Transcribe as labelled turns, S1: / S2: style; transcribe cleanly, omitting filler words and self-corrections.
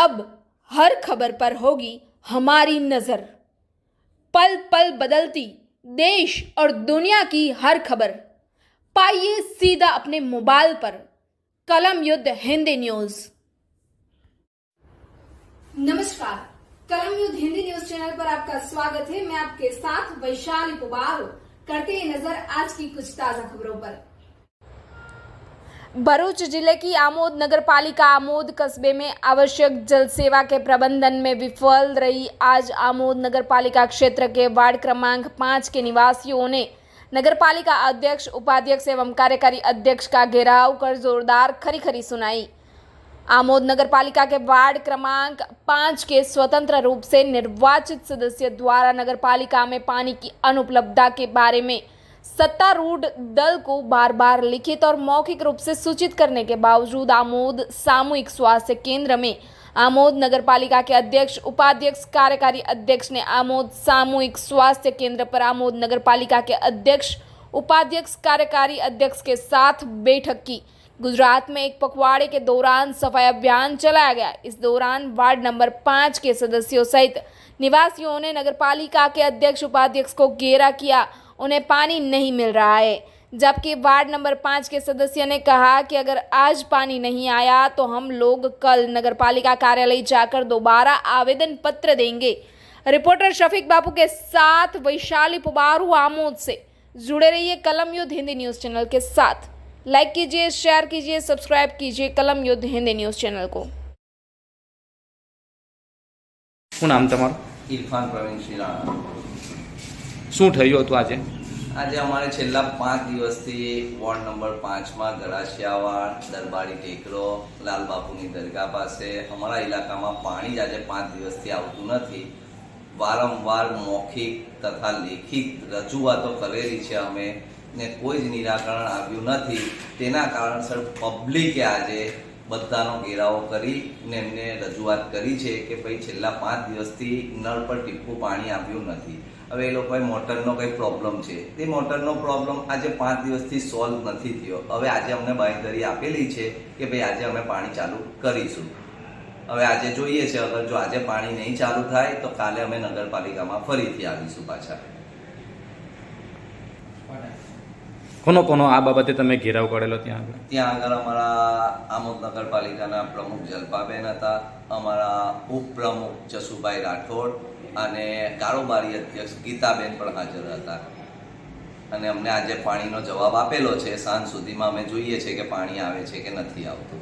S1: अब हर खबर पर होगी हमारी नजर। पल पल बदलती देश और दुनिया की हर खबर पाइए सीधा अपने मोबाइल पर। कलम युद्ध हिंदी न्यूज। नमस्कार, कलम युद्ध हिंदी न्यूज चैनल पर आपका स्वागत है। मैं आपके साथ वैशाली पुबार। करते हैं नजर आज की कुछ ताजा खबरों पर। भरूच जिले की आमोद नगर पालिका आमोद कस्बे में आवश्यक जल सेवा के प्रबंधन में विफल रही। आज आमोद नगर पालिका क्षेत्र के वार्ड क्रमांक 5 के निवासियों ने नगर पालिका अध्यक्ष, उपाध्यक्ष एवं कार्यकारी अध्यक्ष का घेराव कर जोरदार खरी सुनाई। आमोद नगर पालिका के वार्ड क्रमांक 5 के स्वतंत्र रूप से निर्वाचित सदस्य द्वारा नगर पालिका में पानी की अनुपलब्धता के बारे में सत्तारूढ़ दल को बार बार लिखित और मौखिक रूप से सूचित करने के बावजूद आमोद सामूहिक स्वास्थ्य केंद्र में आमोद नगर पालिका के अध्यक्ष, उपाध्यक्ष, कार्यकारी अध्यक्ष ने आमोद सामूहिक स्वास्थ्य केंद्र पर आमोद नगर पालिका के अध्यक्ष, उपाध्यक्ष, कार्यकारी अध्यक्ष के साथ बैठक की। गुजरात में एक पखवाड़े के दौरान सफाई अभियान चलाया गया। इस दौरान वार्ड नंबर 5 के सदस्यों सहित निवासियों ने नगर पालिका के अध्यक्ष, उपाध्यक्ष को घेरा किया। उन्हें पानी नहीं मिल रहा है, जबकि वार्ड नंबर 5 के सदस्य ने कहा कि अगर आज पानी नहीं आया तो हम लोग कल नगर पालिका कार्यालय जाकर दोबारा आवेदन पत्र देंगे। रिपोर्टर शफीक बापू के साथ वैशाली पुबारू, आमोद से। जुड़े रहिए कलम युद्ध हिंदी न्यूज चैनल के साथ। लाइक कीजिए, शेयर कीजिए, सब्सक्राइब कीजिए कलम युद्ध हिंदी न्यूज चैनल को।
S2: શું નામ તમારું?
S3: ઇરફાન પ્રવીણ શ્રીરાણા।
S2: શું થયું હતું આજે?
S3: આજે અમારે છેલ્લા 5 દિવસથી વોર્ડ નંબર 5માં ગરાસિયાવાડ, દરબારી ટેકરો, લાલબાપુની દરગાહ પાસે અમારા ઇલાકામાં પાણી જ આજે 5 દિવસથી આવતું નથી। વારંવાર મૌખિક તથા લેખિત રજૂઆતો કરેલી છે અમે ને કોઈ જ નિરાકરણ આવ્યું નથી। તેના કારણસર પબ્લિકે આજે બધાનો ઘેરાવો કરી ને એમને રજૂઆત કરી છે કે ભાઈ છેલ્લા 5 દિવસથી નળ પર ટીપું પાણી આવ્યું નથી। હવે એ લોકોએ મોટરનો કંઈ પ્રોબ્લેમ છે, તે મોટરનો પ્રોબ્લેમ આજે 5 દિવસથી સોલ્વ નથી થયો। હવે આજે અમને બાંયધરી આપેલી છે કે ભાઈ આજે અમે પાણી ચાલુ કરીશું। હવે આજે જોઈએ છે, અગર જો આજે પાણી નહીં ચાલુ થાય તો કાલે અમે નગરપાલિકામાં ફરીથી આવીશું પાછા।
S2: કોનો કોનો આ બાબતે તમે ઘેરાવ કરેલો ત્યાં આગળ?
S3: ત્યાં આગળ અમારા આમોદ નગરપાલિકાના પ્રમુખ જલપાબેન હતા, અમારા ઉપપ્રમુખ જસુભાઈ રાઠોડ અને કારોબારી અધ્યક્ષ ગીતાબેન પણ હાજર હતા। અને અમને આજે પાણીનો જવાબ આપેલો છે। સાંજ સુધીમાં અમે જોઈએ છે કે પાણી આવે છે કે નથી આવતું।